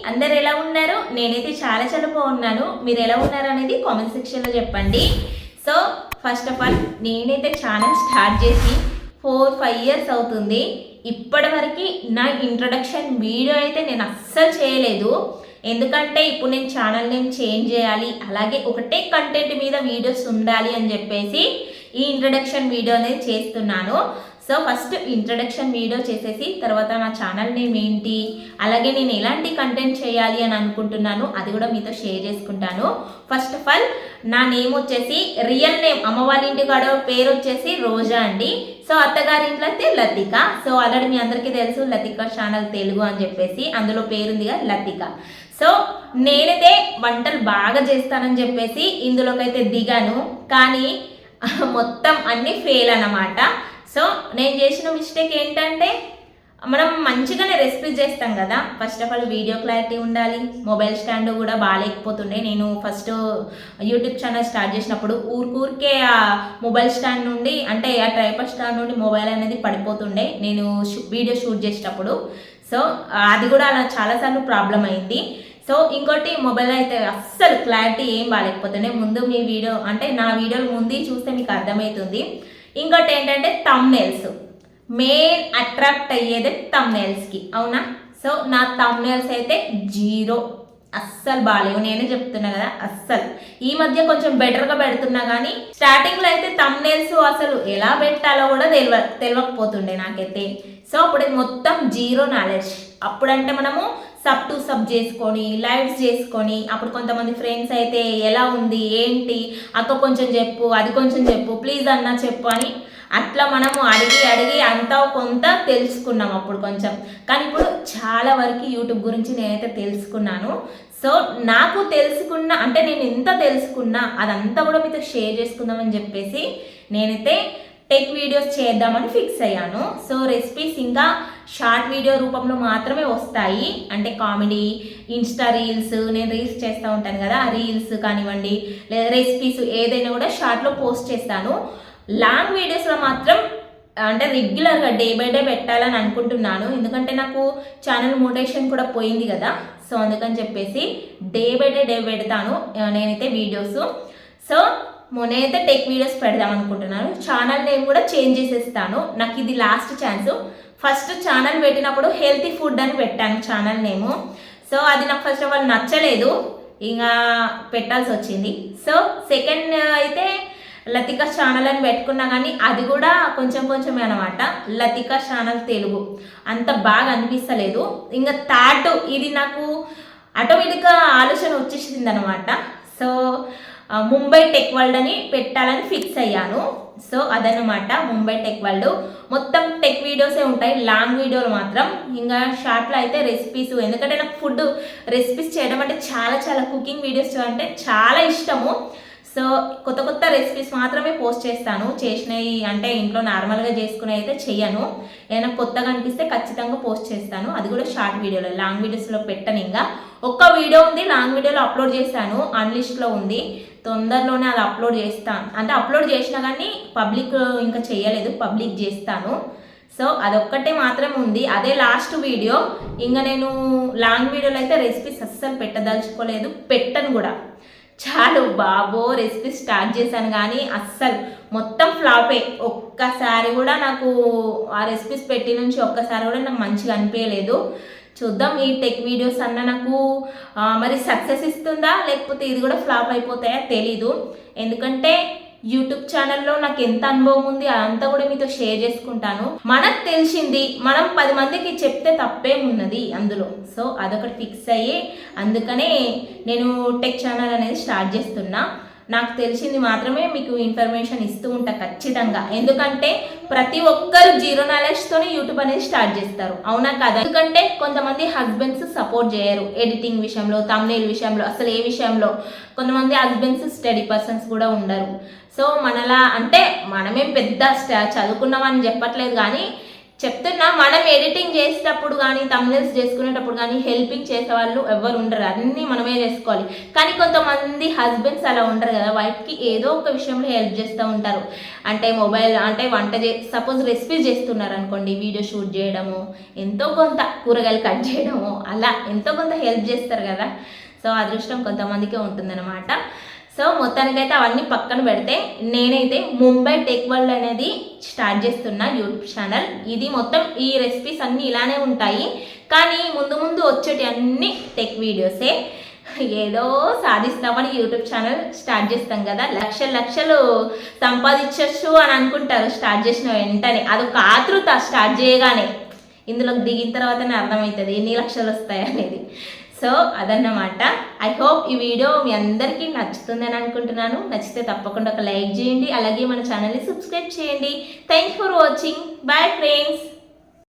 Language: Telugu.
అందరు ఎలా ఉన్నారు? నేనైతే చాలా చాలా బాగున్నాను. మీరు ఎలా ఉన్నారు అనేది కామెంట్ సెక్షన్లో చెప్పండి. సో ఫస్ట్ ఆఫ్ ఆల్ నేనైతే ఛానల్ స్టార్ట్ చేసి 4-5 ఇయర్స్ అవుతుంది. ఇప్పటి వరకు నా ఇంట్రొడక్షన్ వీడియో అయితే నేను అస్సలు చేయలేదు. ఎందుకంటే ఇప్పుడు నేను ఛానల్ నేమ్ చేంజ్ చేయాలి, అలాగే ఒకటే కంటెంట్ మీద వీడియోస్ ఉండాలి అని చెప్పేసి ఈ ఇంట్రొడక్షన్ వీడియో అనేది చేస్తున్నాను. సో ఫస్ట్ ఇంట్రడక్షన్ వీడియో చేసేసి తర్వాత నా ఛానల్ నేమ్ ఏంటి, అలాగే నేను ఎలాంటి కంటెంట్ చేయాలి అని అనుకుంటున్నాను అది కూడా మీతో షేర్ చేసుకుంటాను. ఫస్ట్ ఆఫ్ ఆల్ నా నేమ్ వచ్చేసి రియల్ నేమ్, అమ్మ వాళ్ళ ఇంటి కాడ పేరు వచ్చేసి రోజా అండి. సో అత్తగారి ఇంట్లో అయితే లతిక. సో ఆల్రెడీ మీ అందరికీ తెలుసు లతిక ఛానల్ తెలుగు అని చెప్పేసి, అందులో పేరుందిగా లతిక. సో నేనైతే వంటలు బాగా చేస్తానని చెప్పేసి ఇందులోకైతే దిగాను, కానీ మొత్తం అన్నీ ఫెయిల్ అన్నమాట. సో నేను చేసిన మిస్టేక్ ఏంటంటే, మనం మంచిగానే రెసిపీ చేస్తాం కదా, first of all video clarity ఉండాలి, మొబైల్ స్టాండ్ కూడా బాగాలేకపోతుండే. నేను ఫస్ట్ యూట్యూబ్ ఛానల్ స్టార్ట్ చేసినప్పుడు ఊరికే ఆ మొబైల్ స్టాండ్ నుండి, అంటే ఆ ట్రైపాడ్ స్టాండ్ నుండి మొబైల్ అనేది పడిపోతుండే నేను వీడియో షూట్ చేసేటప్పుడు. సో అది కూడా అలా చాలాసార్లు ప్రాబ్లం అయింది. సో ఇంకోటి మొబైల్ అయితే అస్సలు క్లారిటీ ఏం బాగాలేకపోతుండే. ముందు మీ వీడియో అంటే నా వీడియోలు ముందు చూస్తే మీకు అర్థమవుతుంది. ఇంకోటి ఏంటంటే థంబ్నెయిల్స్, మెయిన్ అట్రాక్ట్ అయ్యేది థంబ్నెయిల్స్కి, అవునా? సో నా థంబ్నెయిల్స్ అయితే 0, అస్సలు బాగాలేవు. నేనే చెప్తున్నా కదా, అస్సలు. ఈ మధ్య కొంచెం బెటర్గా పెడుతున్నా, కానీ స్టార్టింగ్లో అయితే థంబ్నెయిల్స్ అసలు ఎలా పెట్టాలో కూడా తెలియకపోతుండే నాకైతే. సో అప్పుడు మొత్తం 0 నాలెడ్జ్. అప్పుడంటే మనము సబ్ టు సబ్ చేసుకొని లైవ్స్ చేసుకొని, అప్పుడు కొంతమంది ఫ్రెండ్స్ అయితే ఎలా ఉంది ఏంటి అక్క కొంచెం చెప్పు, అది కొంచెం చెప్పు, ప్లీజ్ అన్న చెప్పు అని అట్లా మనము అడిగి అంతా కొంత తెలుసుకున్నాం అప్పుడు కొంచెం. కానీ ఇప్పుడు చాలా వరకు యూట్యూబ్ గురించి నేనైతే తెలుసుకున్నాను. సో నాకు తెలుసుకున్న అంటే నేను ఎంత తెలుసుకున్నా అదంతా కూడా మీతో షేర్ చేసుకుందామని చెప్పేసి నేనైతే టెక్ వీడియోస్ చేద్దామని ఫిక్స్ అయ్యాను. సో రెసిపీస్ ఇంకా షార్ట్ వీడియో రూపంలో మాత్రమే వస్తాయి, అంటే కామెడీ, ఇన్స్టా రీల్స్, నేను రీల్స్ చేస్తూ ఉంటాను కదా, ఆ రీల్స్ కానివ్వండి లేదా రెసిపీస్ ఏదైనా కూడా షార్ట్లో పోస్ట్ చేస్తాను. లాంగ్ వీడియోస్లో మాత్రం అంటే రెగ్యులర్గా డే బై డే పెట్టాలని అనుకుంటున్నాను. ఎందుకంటే నాకు ఛానల్ మోటివేషన్ కూడా పోయింది కదా, సో అందుకని చెప్పేసి డే బై డే పెడతాను నేనైతే వీడియోస్. సో మొన్నైతే టెక్ వీడియోస్ పెడదాం అనుకుంటున్నాను. ఛానల్ నేమ్ కూడా చేంజ్ చేసేస్తాను, నాకు ఇది లాస్ట్ ఛాన్స్. ఫస్ట్ ఛానల్ పెట్టినప్పుడు హెల్తీ ఫుడ్ అని పెట్టాను ఛానల్ నేము. సో అది నాకు ఫస్ట్ ఆఫ్ ఆల్ నచ్చలేదు, ఇంకా పెట్టాల్సి వచ్చింది. సో సెకండ్ అయితే లతిక ఛానల్ అని పెట్టుకున్నా, కానీ అది కూడా కొంచెమే అనమాట. లతిక ఛానల్ తెలుగు అంత బాగా అనిపిస్తలేదు. ఇంకా థర్డ్ ఇది నాకు ఆటోమేటిక్గా ఆలోచన వచ్చేసింది అనమాట. సో ముంబై టెక్ వరల్డ్ అని పెట్టాలని ఫిక్స్ అయ్యాను. సో అదనమాట ముంబై టెక్ వరల్డ్. మొత్తం టెక్ వీడియోసే ఉంటాయి, లాంగ్ వీడియోలు మాత్రం. ఇంకా షార్ట్లో అయితే రెసిపీస్, ఎందుకంటే నాకు ఫుడ్ రెసిపీస్ చేయడం అంటే చాలా కుకింగ్ వీడియోస్ అంటే చాలా ఇష్టము. సో కొత్త రెసిపీస్ మాత్రమే పోస్ట్ చేస్తాను. చేసినవి అంటే ఇంట్లో నార్మల్గా చేసుకుని అయితే చెయ్యను. ఏదైనా కొత్తగా అనిపిస్తే ఖచ్చితంగా పోస్ట్ చేస్తాను, అది కూడా షార్ట్ వీడియోలో. లాంగ్ వీడియోస్లో పెట్టను. ఇంకా ఒక్క వీడియో ఉంది లాంగ్ వీడియోలో అప్లోడ్ చేశాను, అన్లిస్ట్లో ఉంది, తొందరలోనే అది అప్లోడ్ చేస్తాను. అంటే అప్లోడ్ చేసినా కానీ పబ్లిక్ ఇంకా చేయలేదు, పబ్లిక్ చేస్తాను. సో అదొక్కటే మాత్రమే ఉంది, అదే లాస్ట్ వీడియో. ఇంకా నేను లాంగ్ వీడియోలో అయితే రెసిపీస్ అస్సలు పెట్టదలుచుకోలేదు, పెట్టను కూడా. చాలు బాబో రెసిపీ స్టార్ట్ చేశాను కానీ అస్సలు మొత్తం ఫ్లాపే. ఒక్కసారి కూడా నాకు ఆ రెసిపీస్ పెట్టి నుంచి ఒక్కసారి కూడా నాకు మంచిగా అనిపించలేదు. చూద్దాం ఈ టెక్ వీడియోస్ అన్న నాకు మరి సక్సెస్ ఇస్తుందా, లేకపోతే ఇది కూడా ఫ్లాప్ అయిపోతాయా తెలీదు. ఎందుకంటే యూట్యూబ్ ఛానల్లో నాకు ఎంత అనుభవం ఉంది అదంతా కూడా మీతో షేర్ చేసుకుంటాను. మనకు తెలిసింది మనం 10 మందికి చెప్తే తప్పేమున్నది అందులో. సో అదొకటి ఫిక్స్ అయ్యి అందుకనే నేను టెక్ ఛానల్ అనేది స్టార్ట్ చేస్తున్నా. నాకు తెలిసింది మాత్రమే మీకు ఇన్ఫర్మేషన్ ఇస్తూ ఉంటా ఖచ్చితంగా. ఎందుకంటే ప్రతి ఒక్కరు 0 నాలెడ్జ్తోనే యూట్యూబ్ అనేది స్టార్ట్ చేస్తారు, అవునా కదా? ఎందుకంటే కొంతమంది హస్బెండ్స్ సపోర్ట్ చేయరు ఎడిటింగ్ విషయంలో, థంబ్నెయిల్ విషయంలో, అసలు ఏ విషయంలో. కొంతమంది హస్బెండ్స్ స్టడీ పర్సన్స్ కూడా ఉండరు. సో మనలా అంటే మనమేం పెద్ద చదువుకున్నామని చెప్పట్లేదు, కానీ చెప్తున్నా, మనం ఎడిటింగ్ చేసేటప్పుడు కానీ తమ్నెల్స్ చేసుకునేటప్పుడు కానీ హెల్పింగ్ చేసే వాళ్ళు ఎవరు ఉండరు, అన్నీ మనమే చేసుకోవాలి. కానీ కొంతమంది హస్బెండ్స్ అలా ఉండరు కదా, వైఫ్కి ఏదో ఒక విషయంలో హెల్ప్ చేస్తూ ఉంటారు. అంటే మొబైల్ అంటే వంట సపోజ్ రెసిపీస్ చేస్తున్నారు అనుకోండి, వీడియో షూట్ చేయడము, ఎంతో కొంత కూరగాయలు కట్ చేయడము, అలా ఎంతో కొంత హెల్ప్ చేస్తారు కదా. సో అదృష్టం కొంతమందికే ఉంటుందన్నమాట. సో మొత్తానికైతే అవన్నీ పక్కన పెడితే నేనైతే ముంబై టెక్ వరల్డ్ అనేది స్టార్ట్ చేస్తున్నా యూట్యూబ్ ఛానల్. ఇది మొత్తం ఈ రెసిపీస్ అన్నీ ఇలానే ఉంటాయి, కానీ ముందు ముందు వచ్చేటి అన్ని టెక్ వీడియోసే. ఏదో సాధిస్తామని యూట్యూబ్ ఛానల్ స్టార్ట్ చేస్తాం కదా, లక్షలు సంపాదించవచ్చు అని అనుకుంటారు స్టార్ట్ చేసిన వెంటనే. అదొక ఆతృత స్టార్ట్ చేయగానే, ఇందులోకి దిగిన తర్వాతనే అర్థమవుతుంది ఎన్ని లక్షలు వస్తాయి అనేది. సో అదన్నమాట. ఐ హోప్ ఈ వీడియో మీ అందరికీ నచ్చుతుందని అనుకుంటున్నాను. నచ్చితే తప్పకుండా ఒక లైక్ చేయండి, అలాగే మన ఛానల్ని సబ్స్క్రైబ్ చేయండి. Thanks for watching. Bye friends.